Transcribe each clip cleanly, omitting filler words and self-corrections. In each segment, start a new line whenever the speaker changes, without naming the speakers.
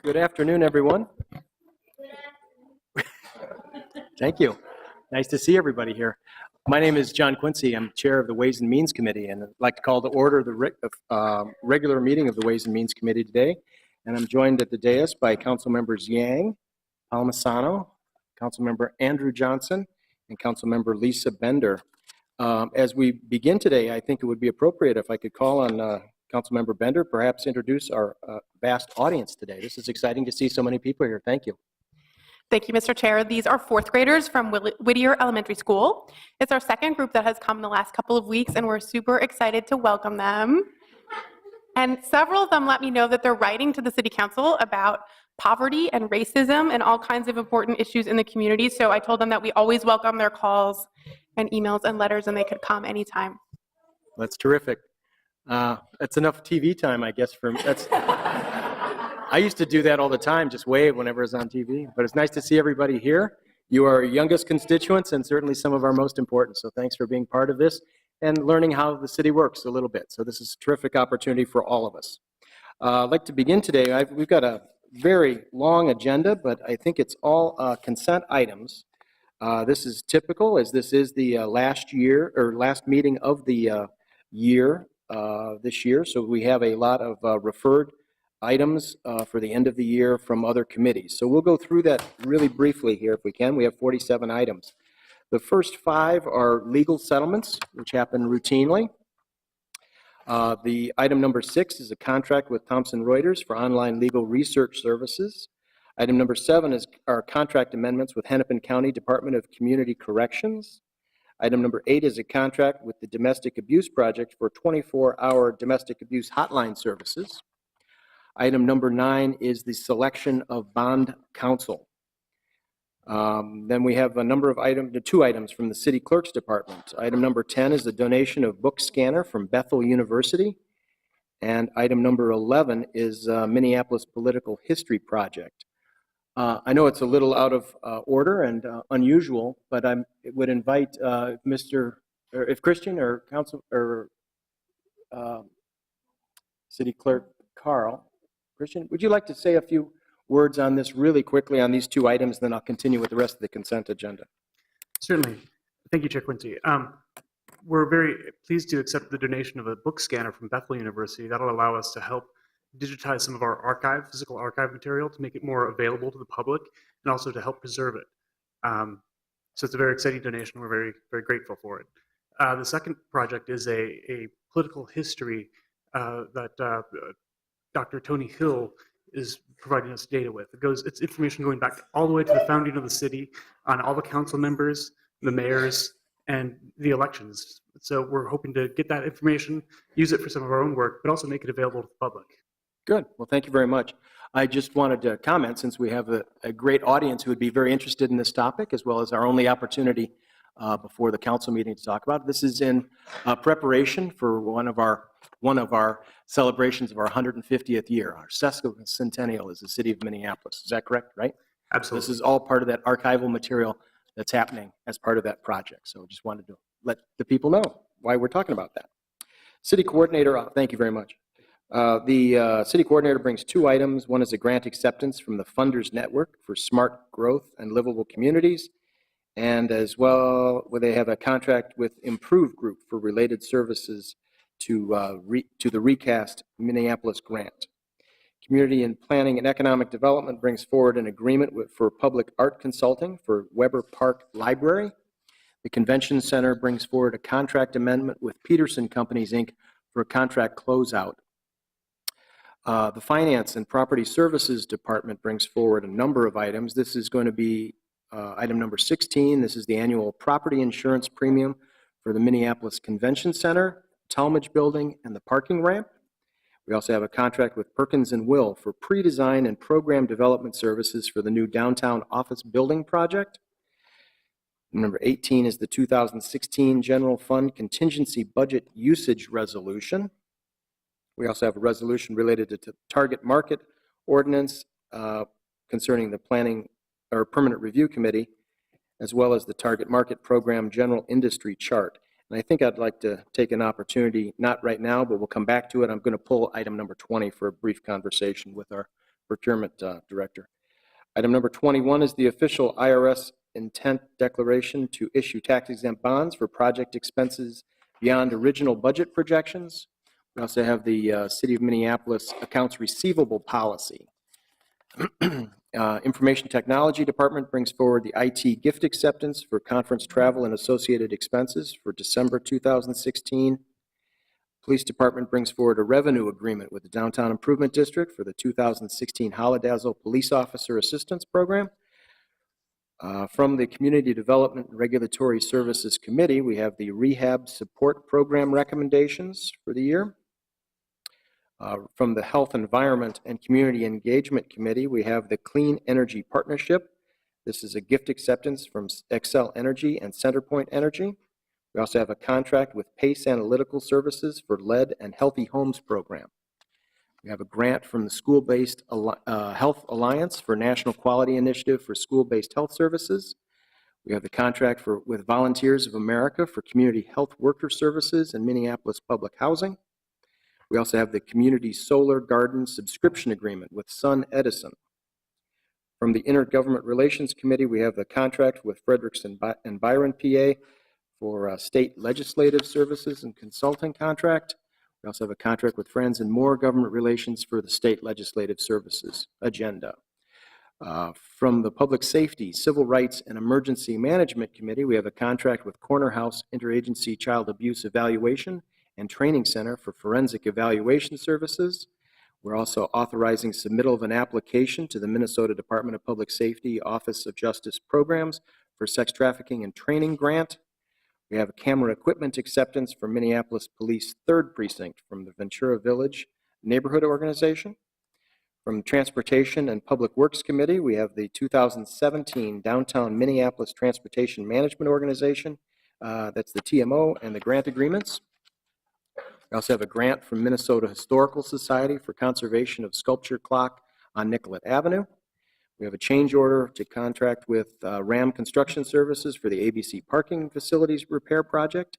Good afternoon, everyone. Thank you. Nice to see everybody here. My name is John Quincy. I'm chair of the Ways and Means Committee, and I'd like to call to order the regular meeting of the Ways and Means Committee today. And I'm joined at the dais by Council Members Yang, Palmisano, Council Member Andrew Johnson, and Council Member Lisa Bender. As we begin today, I think it would be appropriate if I could call on Council Member Bender, perhaps introduce our vast audience today. This is exciting to see so many people here. Thank you.
Thank you, Mr. Chair. These are fourth graders from Whittier Elementary School. It's our second group that has come in the last couple of weeks, and we're super excited to welcome them. And several of them let me know that they're writing to the City Council about poverty and racism and all kinds of important issues in the community. So I told them that we always welcome their calls and emails and letters, and they could come anytime.
That's terrific. That's enough TV time, I guess. I used to do that all the time, just wave whenever it's on TV. But it's nice to see everybody here. You are our youngest constituents and certainly some of our most important. So thanks for being part of this and learning how the city works a little bit. So this is a terrific opportunity for all of us. I'd like to begin today. We've got a very long agenda, but I think it's all consent items. This is typical, as this is the last meeting of the year this year. So we have a lot of referred items for the end of the year from other committees. So we'll go through that really briefly here if we can. We have 47 items. The first 5 are legal settlements, which happen routinely. The item number 6 is a contract with Thomson Reuters for online legal research services. Item number 7 is our contract amendments with Hennepin County Department of Community Corrections. Item number 8 is a contract with the Domestic Abuse Project for 24-hour domestic abuse hotline services. Item number 9 is the selection of bond counsel. Then we have a number of items, 2 items from the City Clerk's Department. Item number 10 is the donation of book scanner from Bethel University. And item number 11 is Minneapolis Political History Project. I know it's a little out of order and unusual, but I would invite if Christian or Council or City Clerk Carl. Christian, would you like to say a few words on this really quickly on these 2 items, then I'll continue with the rest of the consent agenda.
Certainly. Thank you, Chair Quincy. We're very pleased to accept the donation of a book scanner from Bethel University. That'll allow us to help digitize some of our physical archive material to make it more available to the public and also to help preserve it. So it's a very exciting donation. We're very, very grateful for it. The second project is a political history that Dr. Tony Hill is providing us data with. It's information going back all the way to the founding of the city on all the council members, the mayors, and the elections. So we're hoping to get that information, use it for some of our own work, but also make it available to the public.
Good. Well, thank you very much. I just wanted to comment, since we have a great audience who would be very interested in this topic, as well as our only opportunity before the council meeting to talk about it. This is in preparation for one of our celebrations of our 150th year. Our sesquicentennial is the city of Minneapolis. Is that correct, right?
Absolutely.
This is all part of that archival material that's happening as part of that project. So just wanted to let the people know why we're talking about that. City coordinator, thank you very much. The city coordinator brings 2 items. One is a grant acceptance from the Funders Network for Smart Growth and Livable Communities. And as well, where they have a contract with Improve Group for related services to the Recast Minneapolis grant. Community and Planning and Economic Development brings forward an agreement for public art consulting for Weber Park Library. The Convention Center brings forward a contract amendment with Peterson Companies, Inc. for a contract closeout. The Finance and Property Services Department brings forward a number of items. This is going to be item number 16. This is the annual property insurance premium for the Minneapolis Convention Center, Talmadge Building, and the parking ramp. We also have a contract with Perkins & Will for pre-design and program development services for the new downtown office building project. Number 18 is the 2016 General Fund Contingency Budget Usage Resolution. We also have a resolution related to Target Market Ordinance concerning the Planning or Permanent Review Committee, as well as the Target Market Program General Industry Chart. And I think I'd like to take an opportunity, not right now, but we'll come back to it. I'm going to pull item number 20 for a brief conversation with our Procurement Director. Item number 21 is the official IRS intent declaration to issue tax-exempt bonds for project expenses beyond original budget projections. We also have the City of Minneapolis accounts receivable policy. Information Technology Department brings forward the IT gift acceptance for conference travel and associated expenses for December 2016. Police Department brings forward a revenue agreement with the Downtown Improvement District for the 2016 Holodazzle Police Officer Assistance Program. From the Community Development and Regulatory Services Committee, we have the Rehab Support Program recommendations for the year. From the Health, Environment, and Community Engagement Committee, we have the Clean Energy Partnership. This is a gift acceptance from Excel Energy and Centerpoint Energy. We also have a contract with Pace Analytical Services for Lead and Healthy Homes Program. We have a grant from the School-Based Health Alliance for National Quality Initiative for School-Based Health Services. We have the contract with Volunteers of America for Community Health Worker Services and Minneapolis Public Housing. We also have the Community Solar Garden Subscription Agreement with Sun Edison. From the Intergovernment Relations Committee, we have the contract with Frederickson and Byron, PA, for state legislative services and consulting contract. We also have a contract with Friends and More Government Relations for the state legislative services agenda. From the Public Safety, Civil Rights, and Emergency Management Committee, we have a contract with Corner House Interagency Child Abuse Evaluation and Training Center for Forensic Evaluation Services. We're also authorizing submittal of an application to the Minnesota Department of Public Safety Office of Justice Programs for Sex Trafficking and Training Grant. We have a camera equipment acceptance for Minneapolis Police 3rd Precinct from the Ventura Village Neighborhood Organization. From the Transportation and Public Works Committee, we have the 2017 Downtown Minneapolis Transportation Management Organization. That's the TMO and the grant agreements. We also have a grant from Minnesota Historical Society for conservation of sculpture clock on Nicollet Avenue. We have a change order to contract with RAM Construction Services for the ABC Parking Facilities Repair Project.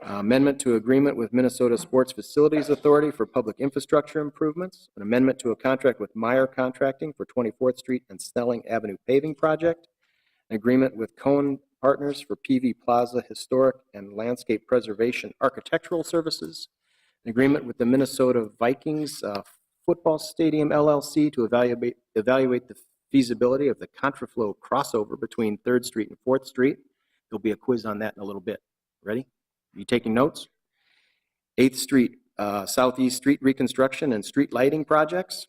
Amendment to agreement with Minnesota Sports Facilities Authority for public infrastructure improvements. An amendment to a contract with Meyer Contracting for 24th Street and Snelling Avenue paving project. An agreement with Cohen Partners for PV Plaza Historic and Landscape Preservation Architectural Services. An agreement with the Minnesota Vikings Football Stadium LLC to evaluate the feasibility of the contraflow crossover between 3rd Street and 4th Street. There'll be a quiz on that in a little bit. Ready? Are you taking notes? 8th Street Southeast Street reconstruction and street lighting projects.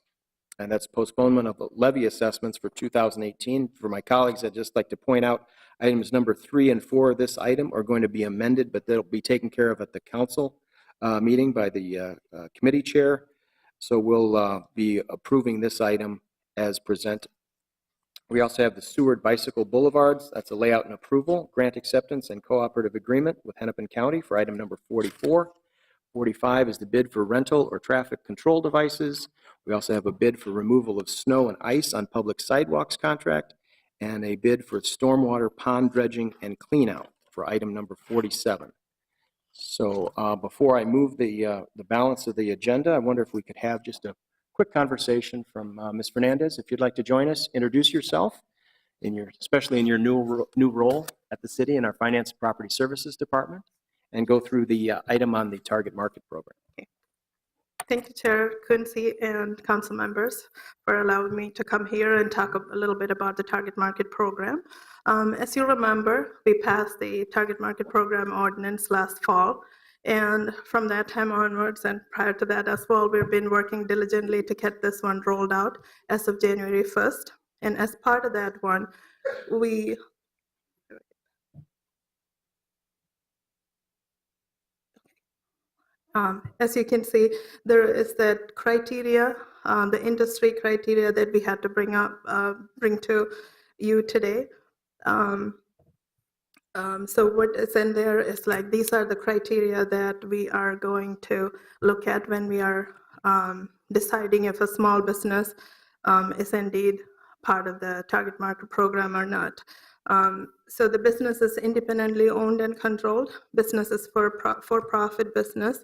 And that's postponement of levy assessments for 2018. For my colleagues, I'd just like to point out items number 3 and 4 of this item are going to be amended, but they'll be taken care of at the council meeting by the committee chair. So we'll be approving this item as presented. We also have the Seward Bicycle Boulevards. That's a layout and approval, grant acceptance, and cooperative agreement with Hennepin County for item number 44. 45 is the bid for rental or traffic control devices. We also have a bid for removal of snow and ice on public sidewalks contract, and a bid for stormwater pond dredging and cleanout for item number 47. So before I move the balance of the agenda, I wonder if we could have just a quick conversation from Ms. Fernandez. If you'd like to join us, introduce yourself, especially in your new role at the city in our Finance and Property Services Department, and go through the item on the target market program.
Thank you, Chair Quincy and council members, for allowing me to come here and talk a little bit about the target market program. As you remember, we passed the target market program ordinance last fall. And from that time onwards, and prior to that as well, we've been working diligently to get this one rolled out as of January 1st. And as part of that one, as you can see, there is that criteria, the industry criteria that we had to bring to you today. So what is in there is like, these are the criteria that we are going to look at when we are deciding if a small business is indeed part of the target market program or not. So the business is independently owned and controlled. Business is for-profit business.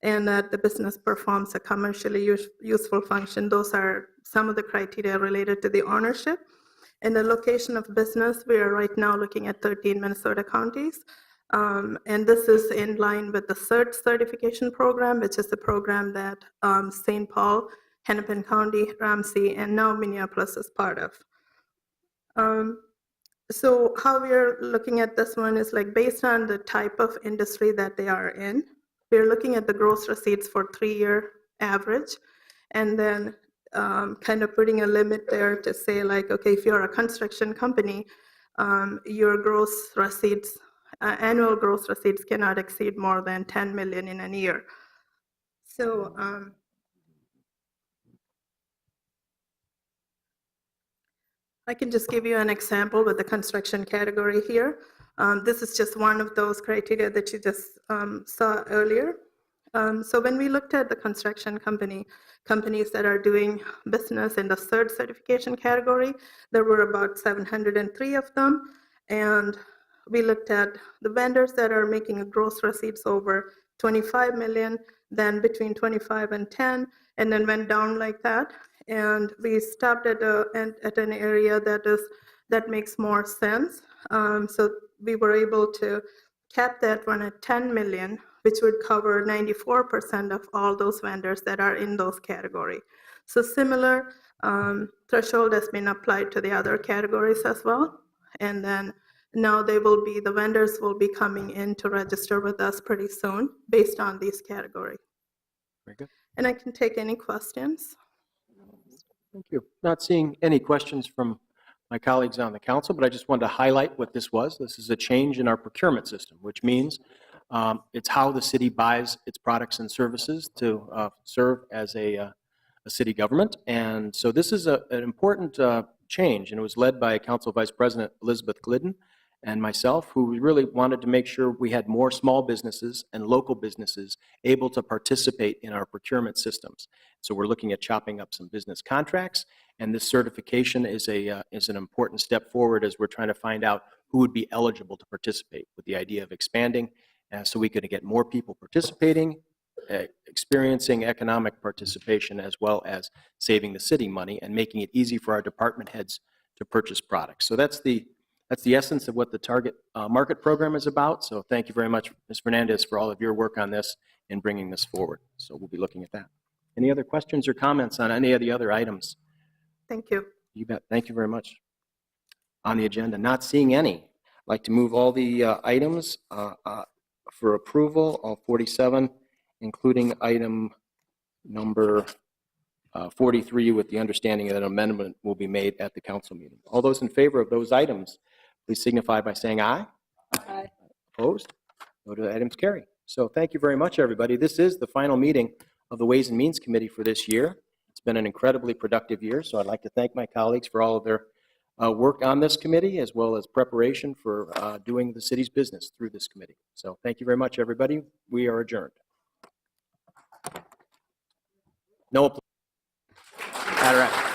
and that the business performs a commercially useful function. Those are some of the criteria related to the ownership. In the location of business, we are right now looking at 13 Minnesota counties. And this is in line with the CERT certification program, which is the program that St. Paul, Hennepin County, Ramsey, and now Minneapolis is part of. So how we're looking at this one is like based on the type of industry that they are in. We're looking at the gross receipts for 3-year average, and then kind of putting a limit there to say like, okay, if you're a construction company, your gross receipts, annual gross receipts cannot exceed more than 10 million in a year. So I can just give you an example with the construction category here. This is just one of those criteria that you just saw earlier. So when we looked at the construction companies that are doing business in the CERT certification category, there were about 703 of them. And we looked at the vendors that are making a gross receipts over 25 million, then between 25 and 10, and then went down like that. And we stopped at an area that makes more sense. So we were able to cap that one at 10 million, which would cover 94% of all those vendors that are in those categories. So similar threshold has been applied to the other categories as well. And then now the vendors will be coming in to register with us pretty soon based on these categories.
Very good.
And I can take any questions.
Thank you. Not seeing any questions from my colleagues on the council, but I just wanted to highlight what this was. This is a change in our procurement system, which means it's how the city buys its products and services to serve as a city government. And so this is an important change, and it was led by Council Vice President Elizabeth Glidden and myself, who really wanted to make sure we had more small businesses and local businesses able to participate in our procurement systems. So we're looking at chopping up some business contracts, and this certification is an important step forward as we're trying to find out who would be eligible to participate, with the idea of expanding so we could get more people participating, experiencing economic participation, as well as saving the city money and making it easy for our department heads to purchase products. So that's the essence of what the Target Market Program is about. So thank you very much, Ms. Fernandez, for all of your work on this and bringing this forward. So we'll be looking at that. Any other questions or comments on any of the other items?
Thank you.
You bet. Thank you very much. On the agenda, not seeing any. I'd like to move all the items for approval, all 47, including item number 43, with the understanding that an amendment will be made at the council meeting. All those in favor of those items, please signify by saying aye.
Aye.
Opposed? No to items carry. So thank you very much, everybody. This is the final meeting of the Ways and Means Committee for this year. It's been an incredibly productive year, so I'd like to thank my colleagues for all of their work on this committee, as well as preparation for doing the city's business through this committee. So thank you very much, everybody. We are adjourned. No applause. All right.